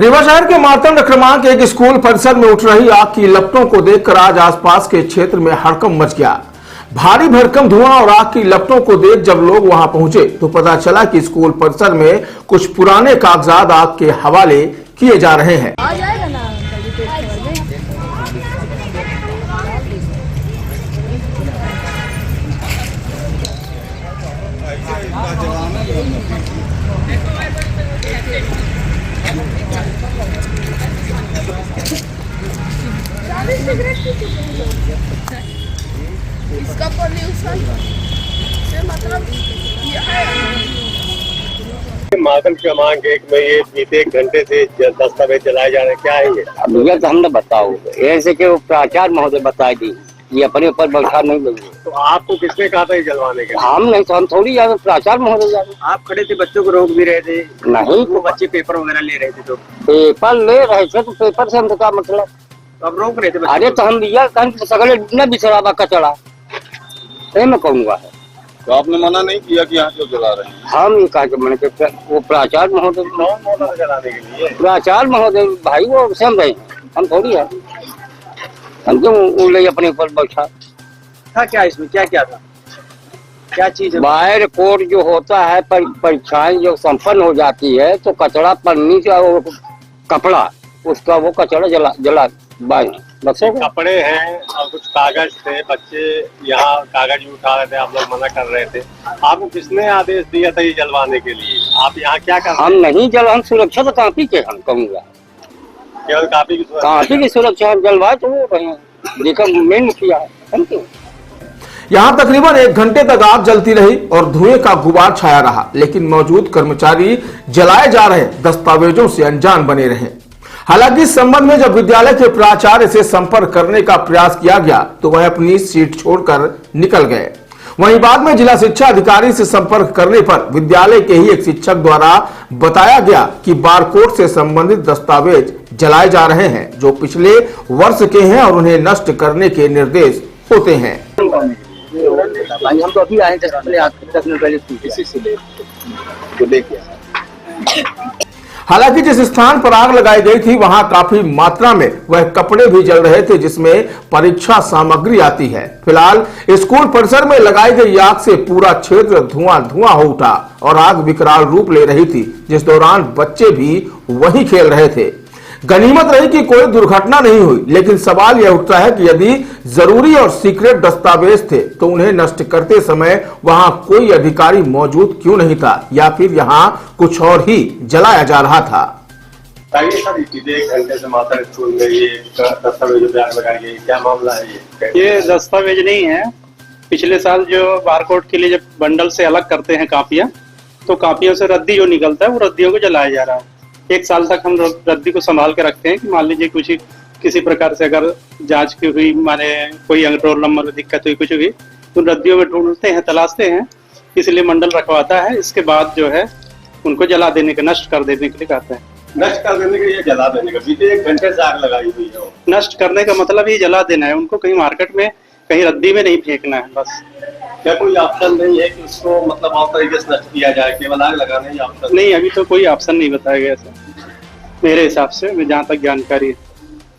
रीवा शहर के मातरंड क्रमांक एक स्कूल परिसर में उठ रही आग की लपटों को देखकर आज आसपास के क्षेत्र में हड़कंप मच गया। भारी भरकम धुआं और आग की लपटों को देख जब लोग वहां पहुंचे तो पता चला कि स्कूल परिसर में कुछ पुराने कागजात आग के हवाले किए जा रहे हैं। इसका पॉल्यूशन से मतलब यह है। मातरंड क्रमांक एक में ये बीते 1 घंटे से दस्तावेज जलाए जा रहे हैं, क्या है ये? भैया तो हमने बताओ ऐसे कि वो प्राचार्य महोदय बता दी, ये अपने ऊपर बैठा नहीं लेंगे। तो आपको किसने कहा था ये जलवाने के? हम नहीं तो हम थोड़ी जाते, प्राचार्य महोदय जाते। आप खड़े थे, बच्चों को रोक भी रहे थे। नहीं वो बच्चे पेपर वगैरह ले रहे थे तो पेपर ले रहे थे तो पेपर से हमको क्या मतलब? अब रोक रहे थे बच्चे। अरे तो हम भैया सगले न बिछड़ा कचड़ा में कहूँगा है। तो आपने मना नहीं किया कि यहाँ क्यों जला रहे हैं? हम ये कहा कि मैंने वो प्राचार्य महोदय जलाने के लिए प्राचार्य महोदय भाई वो समझ रहे हम थोड़ी है, हम क्यों ले अपने ऊपर बैठा था। क्या इसमें क्या क्या था, क्या चीज है? बाहर कोर्ट जो होता है परीक्षाएं जो संपन्न हो जाती है तो कचरा पन्नी का वो कपड़ा उसका वो कचरा जला बस कपड़े हैं और कुछ कागज थे, बच्चे यहाँ कागज भी उठा रहे थे, आप लोग मना कर रहे थे। आपको किसने आदेश दिया था ये जलवाने के लिए? आप यहाँ क्या कर रहे? हम नहीं हम सुरक्षा तो काफी के हम कहूँगा, केवल काफी की सुरक्षा हम जलवाए तो वो रहे देखा मेन मुखिया है। Thank you. यहाँ तकरीबन 1 घंटे तक आग जलती रही और धुएं का गुबार छाया रहा, लेकिन मौजूद कर्मचारी जलाए जा रहे दस्तावेजों से अनजान बने रहे। हालांकि इस संबंध में जब विद्यालय के प्राचार्य से संपर्क करने का प्रयास किया गया तो वह अपनी सीट छोड़कर निकल गए। वहीं बाद में जिला शिक्षा अधिकारी से संपर्क करने पर विद्यालय के ही एक शिक्षक द्वारा बताया गया कि बारकोड से संबंधित दस्तावेज जलाए जा रहे हैं जो पिछले वर्ष के हैं और उन्हें नष्ट करने के निर्देश होते हैं। हम तो अभी आए 10 मिनट पहले इसी से देखिए। हालांकि जिस स्थान पर आग लगाई गई थी वहां काफी मात्रा में वह कपड़े भी जल रहे थे जिसमें परीक्षा सामग्री आती है। फिलहाल स्कूल परिसर में लगाई गई आग से पूरा क्षेत्र धुआं हो उठा और आग विकराल रूप ले रही थी, जिस दौरान बच्चे भी वहीं खेल रहे थे। गनीमत रही कि कोई दुर्घटना नहीं हुई, लेकिन सवाल यह उठता है कि यदि जरूरी और सीक्रेट दस्तावेज थे तो उन्हें नष्ट करते समय वहां कोई अधिकारी मौजूद क्यों नहीं था, या फिर यहां कुछ और ही जलाया जा रहा था। सर 1 घंटे से मातरंड स्कूल में ये दस्तावेजों पे आग लगाई गई, क्या मामला है ये दस्तावेज नहीं है। पिछले साल जो बारकोड के लिए जब बंडल से अलग करते हैं कापियां, तो कापियों से रद्दी जो निकलता है वो रद्दियों को जलाया जा रहा है। 1 साल तक हम रद्दी को संभाल के रखते हैं कि मान लीजिए कुछ किसी प्रकार से अगर जांच की हुई, माने कोई रोल नंबर में दिक्कत हुई कुछ भी, तो रद्दियों में ढूंढते हैं, तलाशते हैं, इसलिए मंडल रखवाता है। इसके बाद जो है उनको जला देने का, नष्ट कर देने के लिए कहते हैं। नष्ट कर देने के लिए, जला देने का? बीते 1 घंटे से आग लगाई हुई है। नष्ट करने का मतलब ये जला देना है, उनको कहीं मार्केट में कहीं रद्दी में नहीं फेंकना है बस। क्या कोई ऑप्शन नहीं है कि उसको मतलब और तरीके से नष्ट किया जाए, केवल आग लगाना ही ऑप्शन? नहीं, अभी तो कोई ऑप्शन नहीं बताया गया सर मेरे हिसाब से, मैं जहाँ तक जानकारी है।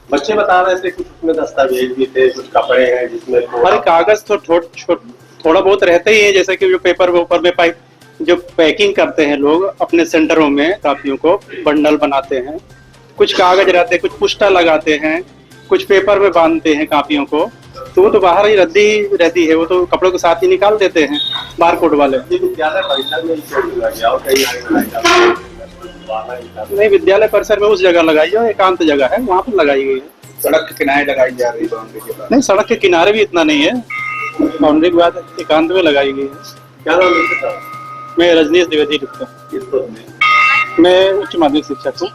बच्चे बता रहे थे कुछ उसमें दस्तावेज भी थे, कुछ कपड़े हैं जिसमें अरे कागज तो थोड़ा बहुत रहते ही है, जैसे कि जो पेपर में पाइप जो पैकिंग करते हैं लोग अपने सेंटरों में, कापियों को बंडल बनाते हैं, कुछ कागज रहते हैं, कुछ पुष्टा लगाते हैं, कुछ पेपर में बांधते हैं कापियों को, तो वो तो बाहर ही रद्दी रहती है, वो तो कपड़ों के साथ ही निकाल देते हैं बारकोड वाले। विद्यालय परिसर में गया और कहीं नहीं, विद्यालय परिसर में उस जगह लगाई है, एकांत जगह है, वहाँ पर लगाई गई है। सड़क के किनारे लगाई जा रही है? नहीं, सड़क के किनारे भी इतना नहीं है, बाउंड्री के बाद एकांत में लगाई गई है। क्या नाम लिखता? मैं रजनीश द्विवेदी लिखता हूँ। मैं उच्च माध्यमिक शिक्षक हूँ।